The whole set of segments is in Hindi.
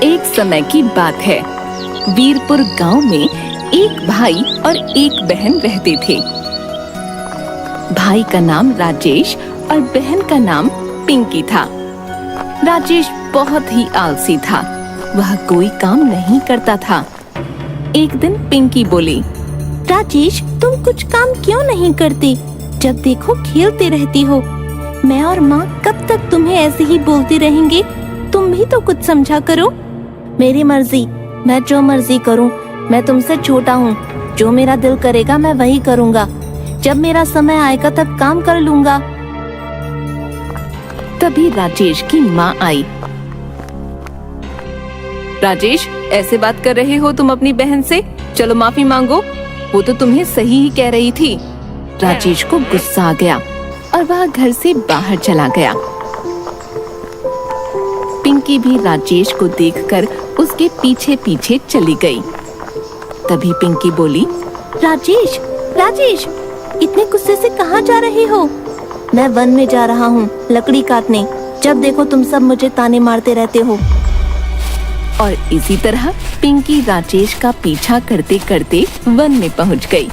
एक समय की बात है। वीरपुर गांव में एक भाई और एक बहन रहते थे। भाई का नाम राजेश और बहन का नाम पिंकी था। राजेश बहुत ही आलसी था, वह कोई काम नहीं करता था। एक दिन पिंकी बोली, राजेश, तुम कुछ काम क्यों नहीं करते? जब देखो खेलते रहती हो। मैं और माँ कब तक तुम्हें ऐसे ही बोलते रहेंगे? तुम भी तो कुछ समझा करो। मेरी मर्जी, मैं जो मर्जी करूँ। मैं तुमसे छोटा हूँ, जो मेरा दिल करेगा मैं वही करूँगा। जब मेरा समय आएगा तब काम कर लूँगा। तभी राजेश की माँ आई। राजेश, ऐसे बात कर रहे हो तुम अपनी बहन से? चलो माफी मांगो, वो तो तुम्हें सही ही कह रही थी। राजेश को गुस्सा आ गया और वह घर से बाहर चला गया। पिंकी भी राजेश को देखकर उसके पीछे पीछे चली गई। तभी पिंकी बोली, राजेश, राजेश, इतने गुस्से से कहाँ जा रहे हो? मैं वन में जा रहा हूँ लकड़ी काटने। जब देखो तुम सब मुझे ताने मारते रहते हो। और इसी तरह पिंकी राजेश का पीछा करते करते वन में पहुँच गई।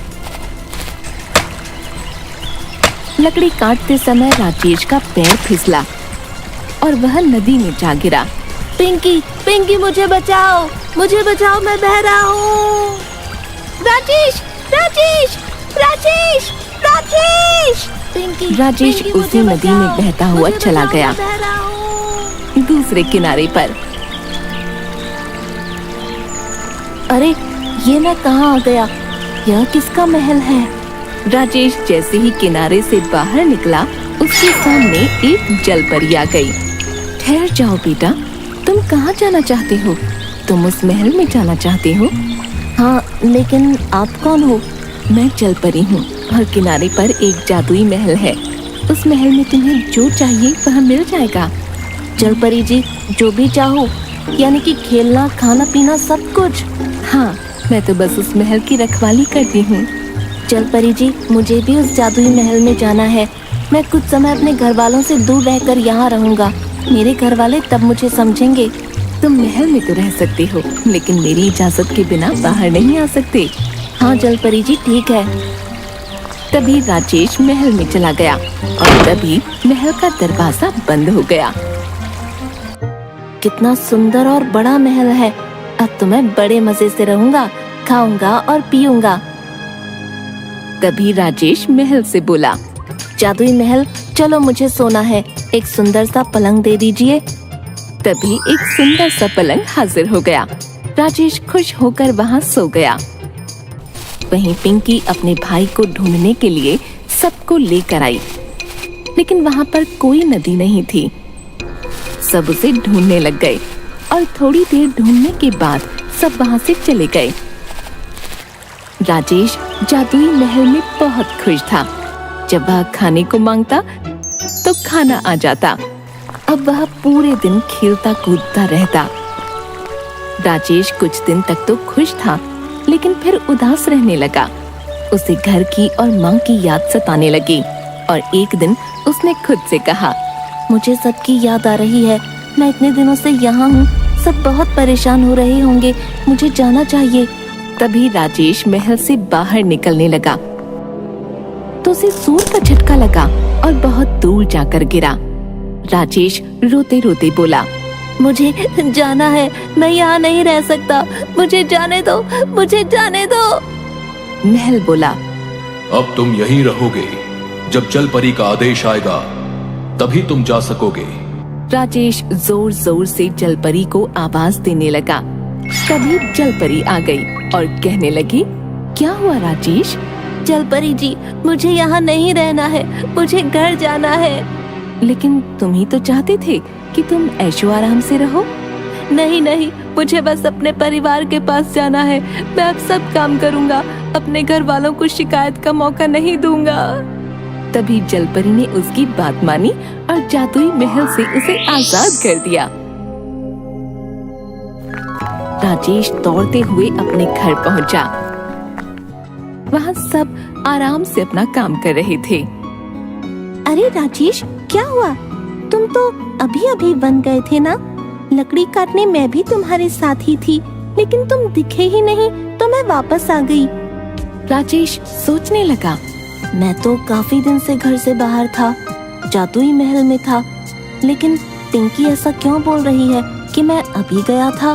लकड़ी काटते समय राजेश का पैर फिसला और वह नदी में जा गिरा। पिंकी, पिंकी, मुझे बचाओ, मुझे बचाओ, मैं बह रहा हूँ। राजेश, राजेश, राजेश, राजेश! पिंकी, राजेश पिंकी, उसी नदी में बहता हुआ चला गया दूसरे किनारे पर। अरे, ये मैं कहाँ आ गया? यह किसका महल है? राजेश जैसे ही किनारे से बाहर निकला, उसके सामने एक जलपरी आ गई। ठहर जाओ बेटा, तुम कहाँ जाना चाहते हो? तुम उस महल में जाना चाहते हो? हाँ, लेकिन आप कौन हो? मैं जलपरी हूँ और किनारे पर एक जादुई महल है। उस महल में तुम्हें जो चाहिए वह मिल जाएगा। जलपरी जी, जो भी चाहो, यानी कि खेलना, खाना पीना सब कुछ? हाँ, मैं तो बस उस महल की रखवाली करती हूँ। जलपरी जी, मुझे भी उस जादुई महल में जाना है। मैं कुछ समय अपने घर वालों से दूर रहकर यहाँ रहूँगा। मेरे घर वाले तब मुझे समझेंगे। तुम महल में तो रह सकते हो, लेकिन मेरी इजाजत के बिना बाहर नहीं आ सकते। हाँ जलपरी जी, ठीक है। तभी राजेश महल में चला गया और तभी महल का दरवाजा बंद हो गया। कितना सुंदर और बड़ा महल है। अब तो मैं बड़े मजे से रहूँगा, खाऊंगा और पीऊंगा। तभी राजेश महल से बोला, जादुई महल, चलो मुझे सोना है। एक सुंदर सा पलंग दे दीजिए। तभी एक सुंदर सा पलंग हाजिर हो गया। राजेश खुश होकर वहाँ सो गया। वहीं पिंकी अपने भाई को ढूंढने के लिए सबको लेकर आई, लेकिन वहाँ पर कोई नदी नहीं थी। सब उसे ढूंढने लग गए और थोड़ी देर ढूंढने के बाद सब वहाँ से चले गए। राजेश जादुई महल में बहुत खुश था। जब वह खाने को मांगता तो खाना आ जाता। अब वह पूरे दिन खेलता कूदता रहता। राजेश कुछ दिन तक तो खुश था, लेकिन फिर उदास रहने लगा। उसे घर की और माँ की याद सताने लगी और एक दिन उसने खुद से कहा, मुझे सबकी याद आ रही है। मैं इतने दिनों से यहाँ हूँ, सब बहुत परेशान हो रहे होंगे। मुझे जाना चाहिए। तभी राजेश महल से बाहर निकलने लगा तो उसे सूर का झटका लगा और बहुत दूर जाकर गिरा। राजेश रोते रोते बोला, मुझे जाना है, मैं यहाँ नहीं रह सकता। मुझे जाने दो, मुझे जाने दो। महल बोला, अब तुम यहीं रहोगे। जब जलपरी का आदेश आएगा तभी तुम जा सकोगे। राजेश जोर जोर से जलपरी को आवाज देने लगा। तभी जलपरी आ गई और कहने लगी, क्या हुआ राजेश? जलपरी जी, मुझे यहाँ नहीं रहना है, मुझे घर जाना है। लेकिन तुम ही तो चाहते थे कि तुम ऐशो आराम से रहो। नहीं नहीं, मुझे बस अपने परिवार के पास जाना है। मैं अब सब काम करूँगा, अपने घर वालों को शिकायत का मौका नहीं दूंगा। तभी जलपरी ने उसकी बात मानी और जादुई महल से उसे आजाद कर दिया। राजेश दौड़ते हुए अपने घर पहुंचा। वहाँ सब आराम से अपना काम कर रहे थे। अरे राजेश, क्या हुआ? तुम तो अभी अभी वन गए थे ना, लकड़ी काटने मैं भी तुम्हारे साथ ही थी, लेकिन तुम दिखे ही नहीं तो मैं वापस आ गई। राजेश सोचने लगा। मैं तो काफी दिन से घर से बाहर था, जादुई महल में था, लेकिन पिंकी ऐसा क्यों बोल रही है कि मैं अभी गया था?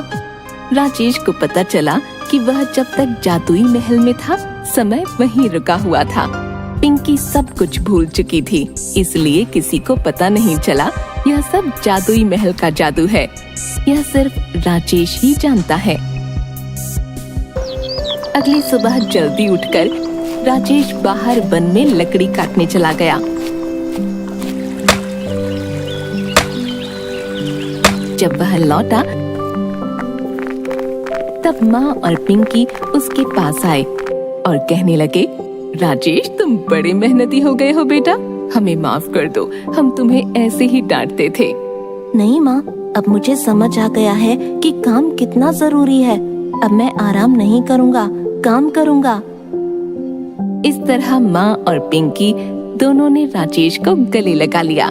राजेश को पता चला कि वह जब तक जादुई महल में था, समय वहीं रुका हुआ था। पिंकी सब कुछ भूल चुकी थी, इसलिए किसी को पता नहीं चला यह सब जादुई महल का जादू है। यह सिर्फ राजेश ही जानता है। अगली सुबह जल्दी उठकर राजेश बाहर वन में लकड़ी काटने चला गया। जब वह लौटा तब माँ और पिंकी उसके पास आए और कहने लगे, राजेश तुम बड़े मेहनती हो गए हो बेटा, हमें माफ कर दो, हम तुम्हें ऐसे ही डांटते थे। नहीं माँ, अब मुझे समझ आ गया है कि काम कितना जरूरी है। अब मैं आराम नहीं करूँगा, काम करूँगा। इस तरह माँ और पिंकी दोनों ने राजेश को गले लगा लिया।